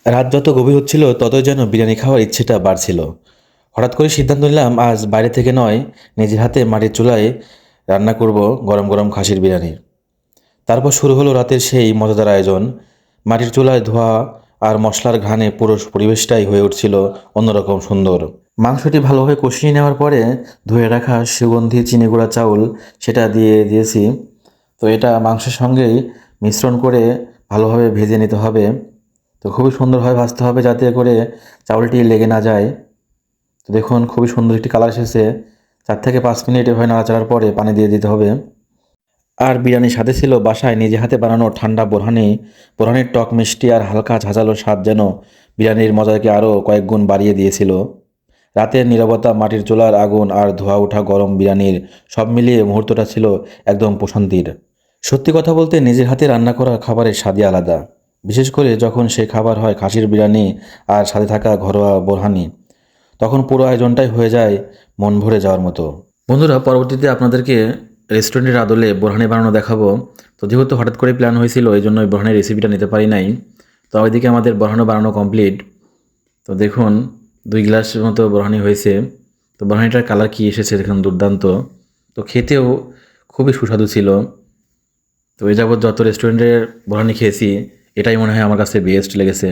রাত যত গভীর হচ্ছিল ততই যেন বিরিয়ানি খাওয়ার ইচ্ছেটা বাড়ছিল। হঠাৎ করে সিদ্ধান্ত নিলাম আজ বাইরে থেকে নয়, নিজের হাতে মাটির চুলায় রান্না করব গরম গরম খাসির বিরিয়ানি। তারপর শুরু হলো রাতের সেই মজাদার আয়োজন। মাটির চুলায় ধোয়া আর মশলার ঘ্রাণে পুরো পরিবেশটাই হয়ে উঠছিল অন্যরকম সুন্দর। মাংসটি ভালোভাবে কষিয়ে নেওয়ার পরে ধুয়ে রাখা সুগন্ধি চিনি গুঁড়া চাউল সেটা দিয়েছি। তো এটা মাংসের সঙ্গেই মিশ্রণ করে ভালোভাবে ভেজে নিতে হবে। তো খুবই সুন্দরভাবে ভাজতে হবে যাতে করে চাউলটি লেগে না যায়। তো দেখুন খুবই সুন্দর একটি কালার এসেছে। 4 থেকে 5 মিনিট এভাবে নাড়াচাড়ার পরে পানি দিয়ে দিতে হবে। আর বিরিয়ানির সাথে ছিল বাসায় নিজে হাতে বানানো ঠান্ডা বোরহানি। বোরহানির টক মিষ্টি আর হালকা ঝাঁঝালো স্বাদ যেন বিরিয়ানির মজাকে আরও কয়েক গুণ বাড়িয়ে দিয়েছিল। রাতের নীরবতা, মাটির চুলার আগুন আর ধোয়া ওঠা গরম বিরিয়ানির সব মিলিয়ে মুহূর্তটা ছিল একদম প্রশান্তির। সত্যি কথা বলতে নিজের হাতে রান্না করা খাবারের স্বাদই আলাদা, বিশেষ করে যখন সেই খাবার হয় খাসির বিরিয়ানি আর সাথে থাকা ঘরোয়া বোরহানি। তখন পুরো আয়োজনটাই হয়ে যায় মন ভরে যাওয়ার মতো। বন্ধুরা, পরবর্তীতে আপনাদেরকে রেস্টুরেন্টের আদলে বোরহানি বানানো দেখাবো। তো যেহেতু হঠাৎ করে প্ল্যান হয়েছিল এই জন্য ওই বোরহানির রেসিপিটা নিতে পারি নাই। তো ওইদিকে আমাদের বোরহানি বানানো কমপ্লিট। তো দেখুন 2 গ্লাসের মতো বোরহানি হয়েছে। তো বোরহানিটার কালার কি এসেছে দেখুন, দুর্দান্ত। তো খেতেও খুবই সুস্বাদু ছিল। তো এই যাবৎ যত রেস্টুরেন্টের বোরহানি খেয়েছি এটাই মনে হয় আমার কাছে বেস্ট লেগেছে।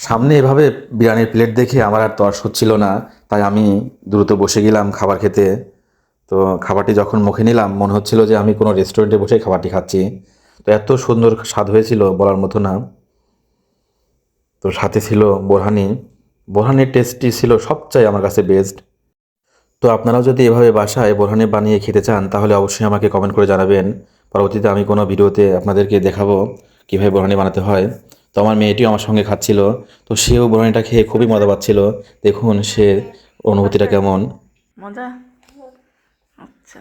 সামনে এভাবে বিরিয়ানির প্লেট দেখে আমার আর তর্স হচ্ছিল না, তাই আমি দ্রুত বসে গেলাম খাবার খেতে। তো খাবারটি যখন মুখে নিলাম মনে হচ্ছিল যে আমি কোনো রেস্টুরেন্টে বসেই খাবারটি খাচ্ছি। তো এত সুন্দর স্বাদ হয়েছিল বলার মতো না। তো সাথে ছিল বোরহানি। বোরহানির টেস্টটি ছিল সবচেয়ে আমার কাছে বেস্ট। তো আপনারাও যদি এভাবে বাসায় বোরহানি বানিয়ে খেতে চান তাহলে অবশ্যই আমাকে কমেন্ট করে জানাবেন। পরবর্তীতে আমি কোনো ভিডিওতে আপনাদেরকে দেখাবো কীভাবে বোরহানি বানাতে হয়। তো আমার মেয়েটিও আমার সঙ্গে খাচ্ছিল। তো সেও বোরহানিটা খেয়ে খুবই মজা পাচ্ছিল। দেখুন সে অনুভূতিটা কেমন। মজা। আচ্ছা।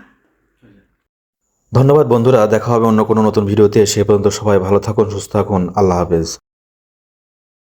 ধন্যবাদ বন্ধুরা, দেখা হবে অন্য কোনো নতুন ভিডিওতে। সে পর্যন্ত সবাই ভালো থাকুন, সুস্থ থাকুন। আল্লাহ হাফেজ।